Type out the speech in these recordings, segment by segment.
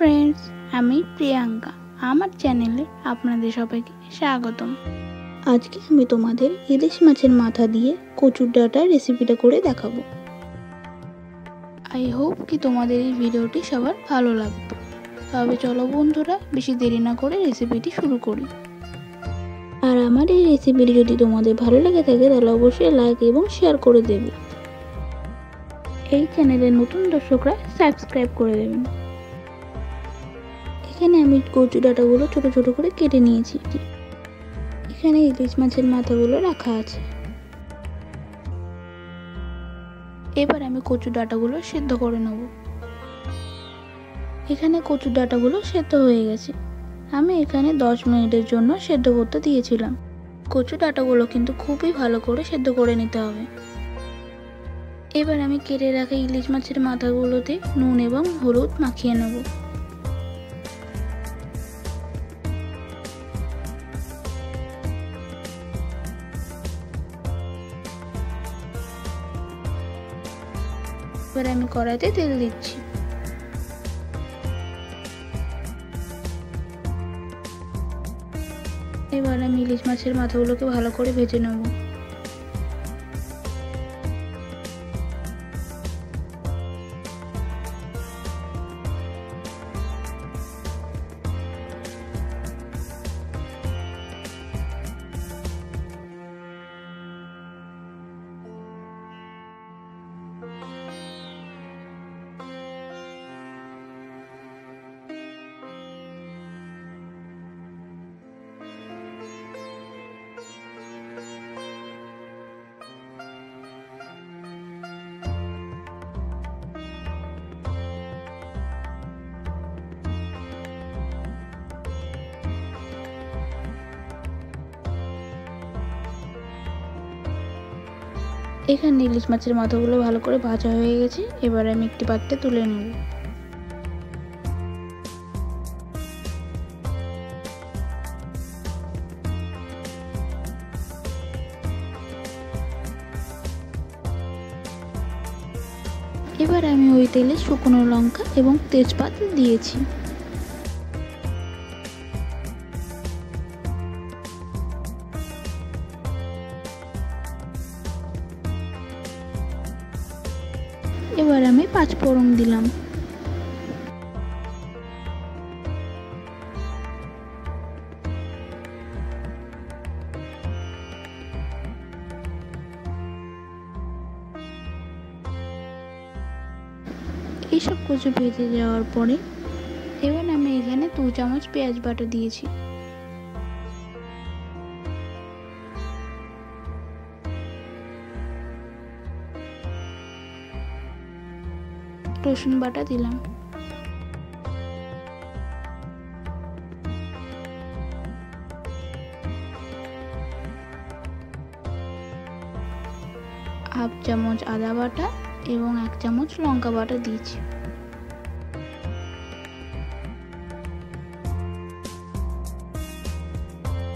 Friends আমি প্রিয়াঙ্কা আমার চ্যানেলে আপনাদের সবাইকে স্বাগতম। আজকে আমি তোমাদের ইলিশ মাছের মাথা দিয়ে কচুর ডাঁটা রেসিপিটা করে দেখাবো। আই হোপ কি তোমাদের এই ভিডিওটি সবার ভালো লাগবে। তবে চলো বন্ধুরা বেশি দেরি না করে রেসিপিটি শুরু করি। আর আমার এই রেসিপিটি যদি তোমাদের ভালো লেগে থাকে তাহলে অবশ্যই লাইক এবং শেয়ার করে দেবে। এই চ্যানেলের নতুন দর্শকরা সাবস্ক্রাইব করে দেবেন। এখানে আমি কচু ডাঁটাগুলো ছোট ছোট করে কেটে নিয়েছি। এখানে ইলিশ মাছের মাথাগুলো রাখা আছে। এবার আমি কচু ডাঁটাগুলো সেদ্ধ করে নেব। এখানে কচু ডাঁটাগুলো সেদ্ধ হয়ে গেছে। আমি এখানে 10 মিনিটের জন্য সেদ্ধ করতে দিয়েছিলাম। কচু ডাঁটাগুলো কিন্তু খুবই ভালো করে সেদ্ধ করে নিতে হবে। এবার আমি কেটে রাখা ইলিশ মাছের মাথাগুলোতে নুন এবং হলুদ মাখিয়ে নেব। এবার আমি কড়াইতে তেল দিচ্ছি। এবার আমি ইলিশ মাছের মাথাগুলোকে ভালো করে ভেজে নেব। এখানে ইলিশ মাছের মাথাগুলো ভালো করে ভাজা হয়ে গেছে। এবার আমি একটি পাত্রে তুলে নেব। এবার আমি ওই তেলে শুকনো লঙ্কা এবং তেজপাত দিয়েছি। এবার আমি 5 ফোড়ন দিলাম। এইসব কিছু ভেজে যাওয়ার পরে এবার আমি এখানে 2 চামচ পেঁয়াজ বাটা দিয়েছি। রসুন বাটা দিলাম। হাফ চামচ আদা বাটা এবং 1 চামচ লঙ্কা বাটা দিয়েছি।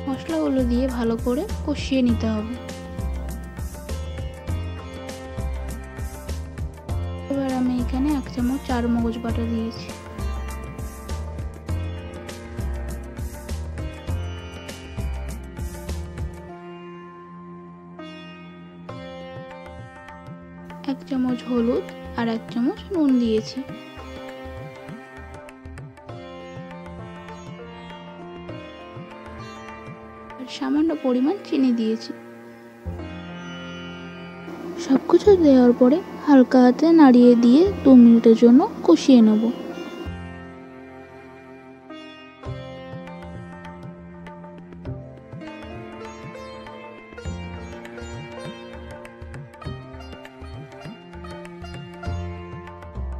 মশলাগুলো দিয়ে ভালো করে কষিয়ে নিতে হবে। এবার আমি এখানে 1 চামচ চারমগজ বাটা দিয়েছি। এক চামচ হলুদ আর 1 চামচ নুন দিয়েছি। আর সামান্য পরিমাণ চিনি দিয়েছি। সবকিছু দেওয়ার পরে হালকা হাতে নাড়িয়ে দিয়ে 2 মিনিটের জন্য কষিয়ে নেব।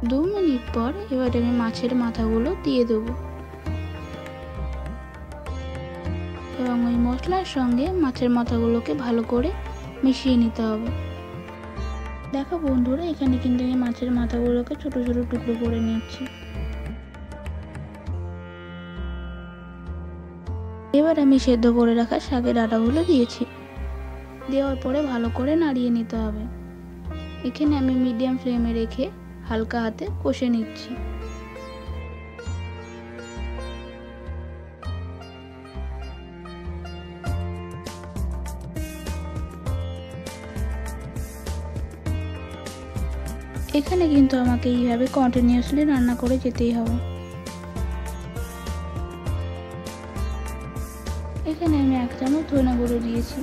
দু মিনিট পর এবার আমি মাছের মাথাগুলো দিয়ে দেবো এবং ওই মশলার সঙ্গে মাছের মাথাগুলোকে ভালো করে মিশিয়ে নিতে হবে। দেখো বন্ধুরা এখানে কিন্তু আমি মাছের মাথাগুলোকে ছোট ছোট টুকরো করে নিচ্ছি। এবার আমি সেদ্ধ করে রাখা শাকের ডাঁটাগুলো দিয়েছি। দেওয়ার পরে ভালো করে নাড়িয়ে নিতে হবে। এখানে আমি মিডিয়াম ফ্লেমে রেখে হালকা হাতে কষে নিচ্ছি। এখানে কিন্তু আমাকে এইভাবে কন্টিনিউয়াসলি রান্না করে যেতেই হবে। এখানে আমি 1 চামচ ধনে গুঁড়ো দিয়েছি।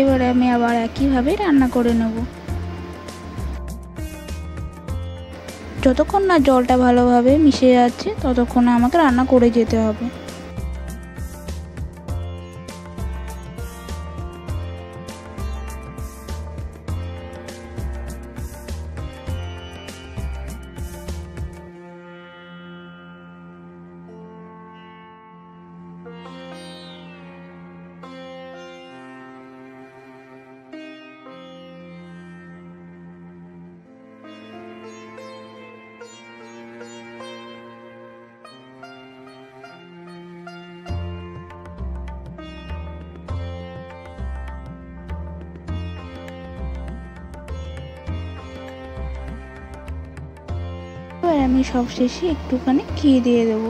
এবারে আমি আবার একইভাবে রান্না করে নেব। যতক্ষণ না জলটা ভালোভাবে মিশে যাচ্ছে ততক্ষণ আমাকে রান্না করে যেতে হবে। এবার আমি সবশেষে একটুখানি ঘি দিয়ে দেবো।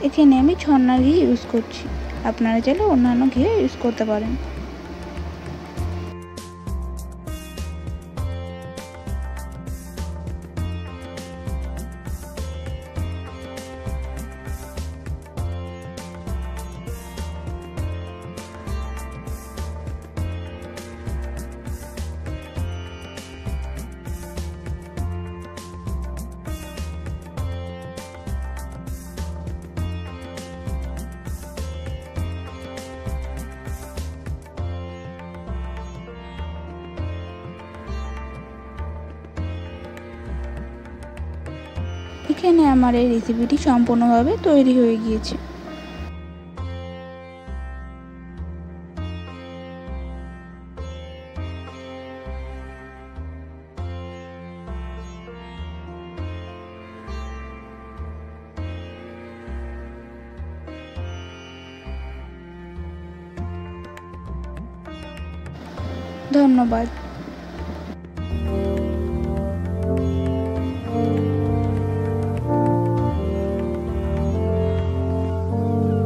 এখানে আমি ছন্না ঘি ইউজ করছি, আপনারা চাইলে অন্যান্য ঘিও ইউজ করতে পারেন। এখানে আমার এই রেসিপিটি সম্পূর্ণভাবে তৈরি হয়ে গিয়েছে। ধন্যবাদ।